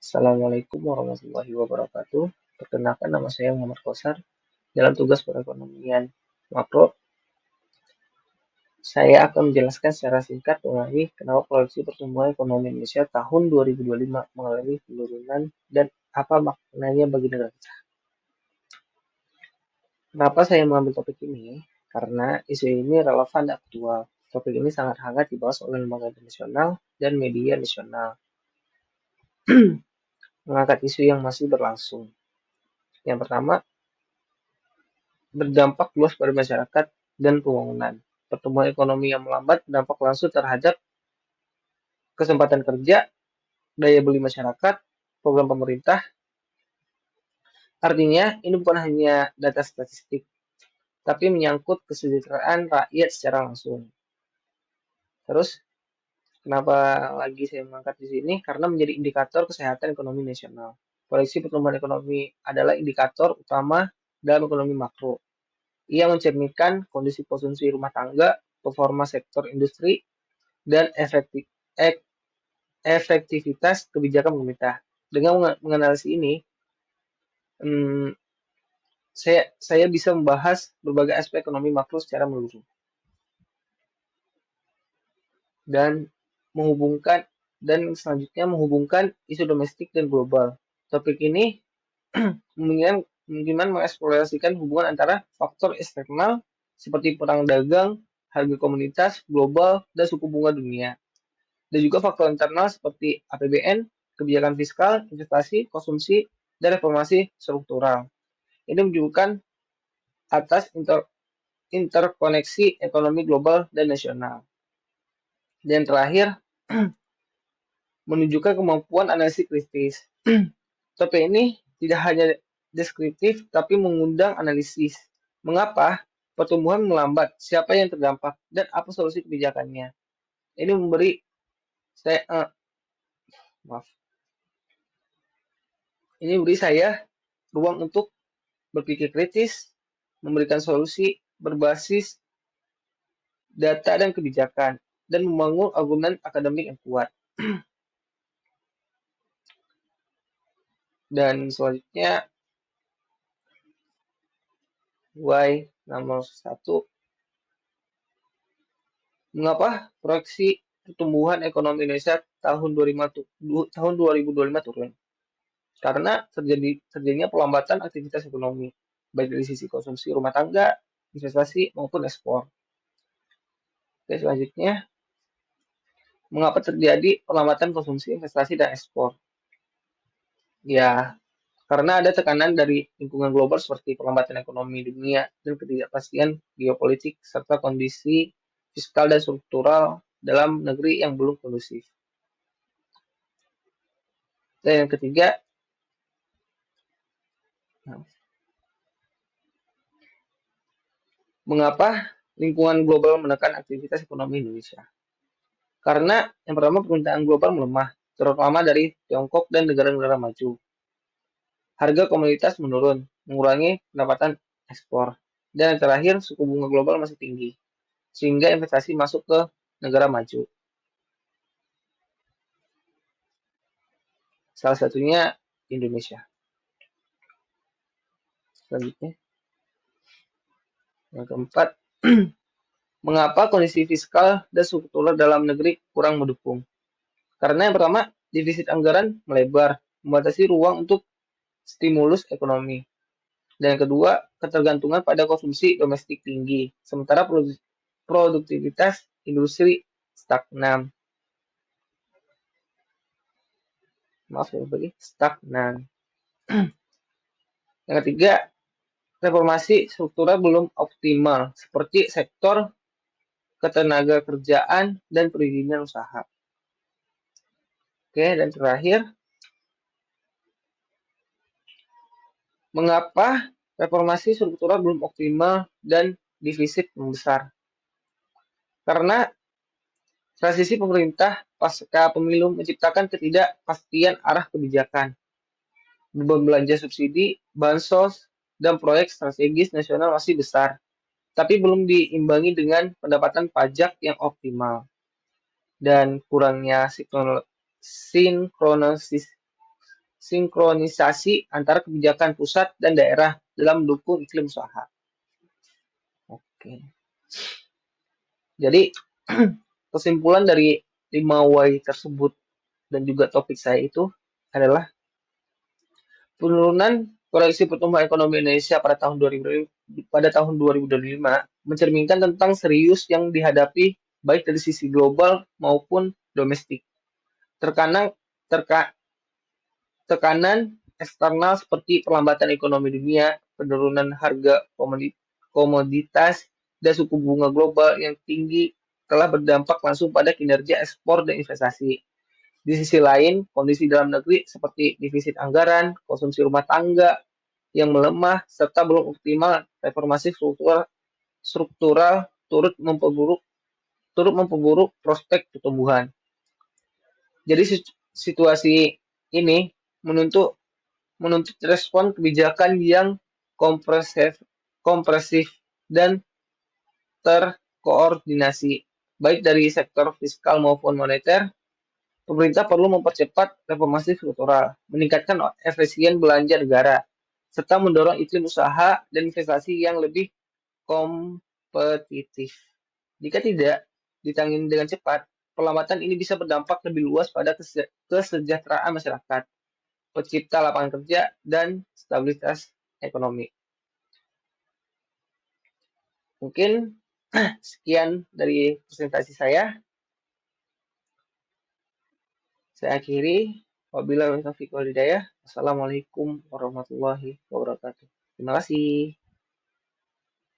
Assalamualaikum warahmatullahi wabarakatuh. Perkenalkan nama saya Muhammad Kausar. Dalam tugas perekonomian makro, saya akan menjelaskan secara singkat mengenai kenapa proyeksi pertumbuhan ekonomi Indonesia tahun 2025 mengalami penurunan dan apa maknanya bagi negara kita. Kenapa saya mengambil topik ini? Karena isu ini relevan dan aktual. Topik ini sangat hangat dibahas oleh lembaga internasional dan media nasional, mengangkat isu yang masih berlangsung. Yang pertama, berdampak luas pada masyarakat dan pembangunan. Pertumbuhan ekonomi yang melambat berdampak langsung terhadap kesempatan kerja, daya beli masyarakat, program pemerintah. Artinya, ini bukan hanya data statistik, tapi menyangkut kesejahteraan rakyat secara langsung. Terus, kenapa lagi saya mengangkat di sini? Karena menjadi indikator kesehatan ekonomi nasional. Proyeksi pertumbuhan ekonomi adalah indikator utama dalam ekonomi makro. Ia mencerminkan kondisi konsumsi rumah tangga, performa sektor industri, dan efektivitas kebijakan pemerintah. Dengan menganalisis ini, hmm, saya bisa membahas berbagai aspek ekonomi makro secara menyeluruh dan selanjutnya menghubungkan isu domestik dan global. Topik ini mungkin mengeksplorasikan hubungan antara faktor eksternal seperti perang dagang, harga komoditas global, dan suku bunga dunia, dan juga faktor internal seperti APBN, kebijakan fiskal, investasi, konsumsi, dan reformasi struktural. Ini menunjukkan atas interkoneksi ekonomi global dan nasional. Dan terakhir, menunjukkan kemampuan analisis kritis. Topik ini tidak hanya deskriptif, tapi mengundang analisis. Mengapa pertumbuhan melambat? Siapa yang terdampak? Dan apa solusi kebijakannya? Ini memberi saya maaf. Ini memberi saya ruang untuk berpikir kritis, memberikan solusi berbasis data dan kebijakan, dan membangun argumen akademik yang kuat. Dan selanjutnya, why nomor 1, mengapa proyeksi pertumbuhan ekonomi Indonesia tahun 2025 turun? Karena terjadinya pelambatan aktivitas ekonomi, baik dari sisi konsumsi rumah tangga, investasi, maupun ekspor. Oke, selanjutnya, mengapa terjadi pelambatan konsumsi, investasi, dan ekspor? Ya, karena ada tekanan dari lingkungan global seperti pelambatan ekonomi dunia dan ketidakpastian geopolitik serta kondisi fiskal dan struktural dalam negeri yang belum kondusif. Dan yang ketiga, mengapa lingkungan global menekan aktivitas ekonomi Indonesia? Karena yang pertama, permintaan global melemah, terutama dari Tiongkok dan negara-negara maju. Harga komoditas menurun, mengurangi pendapatan ekspor. Dan yang terakhir, suku bunga global masih tinggi, sehingga investasi masuk ke negara maju. Salah satunya Indonesia. Selanjutnya, yang keempat, mengapa kondisi fiskal dan struktural dalam negeri kurang mendukung? Karena yang pertama, defisit anggaran melebar, membatasi ruang untuk stimulus ekonomi. Dan yang kedua, ketergantungan pada konsumsi domestik tinggi, sementara produktivitas industri stagnan. Stagnan. Yang ketiga, reformasi struktural belum optimal, seperti sektor ketenaga kerjaan dan perizinan usaha. Oke, dan terakhir, mengapa reformasi struktural belum optimal dan defisit membesar? Karena transisi pemerintah pasca pemilu menciptakan ketidakpastian arah kebijakan. Beban belanja subsidi, bansos, dan proyek strategis nasional masih besar, tapi belum diimbangi dengan pendapatan pajak yang optimal. Dan kurangnya sinkronisasi sinkronisasi antara kebijakan pusat dan daerah dalam mendukung iklim usaha. Oke. Jadi kesimpulan dari 5 Y tersebut dan juga topik saya itu adalah penurunan proyeksi pertumbuhan ekonomi Indonesia pada tahun 2025 mencerminkan tentang serius yang dihadapi baik dari sisi global maupun domestik. Tekanan terka, tekanan eksternal seperti perlambatan ekonomi dunia, penurunan harga komoditas, dan suku bunga global yang tinggi telah berdampak langsung pada kinerja ekspor dan investasi. Di sisi lain, kondisi dalam negeri seperti defisit anggaran, konsumsi rumah tangga yang melemah, serta belum optimal reformasi struktural turut memperburuk prospek pertumbuhan. Jadi situasi ini menuntut menuntut respon kebijakan yang kompresif, kompresif dan terkoordinasi, baik dari sektor fiskal maupun moneter. Pemerintah perlu mempercepat reformasi struktural, meningkatkan efisien belanja negara, serta mendorong iklim usaha dan investasi yang lebih kompetitif. Jika tidak ditangani dengan cepat, perlambatan ini bisa berdampak lebih luas pada kesejahteraan masyarakat, pencipta lapangan kerja, dan stabilitas ekonomi. Mungkin sekian dari presentasi saya. Saya akhiri. Wabillahi taufiq wal hidayah. Wassalamualaikum warahmatullahi wabarakatuh. Terima kasih.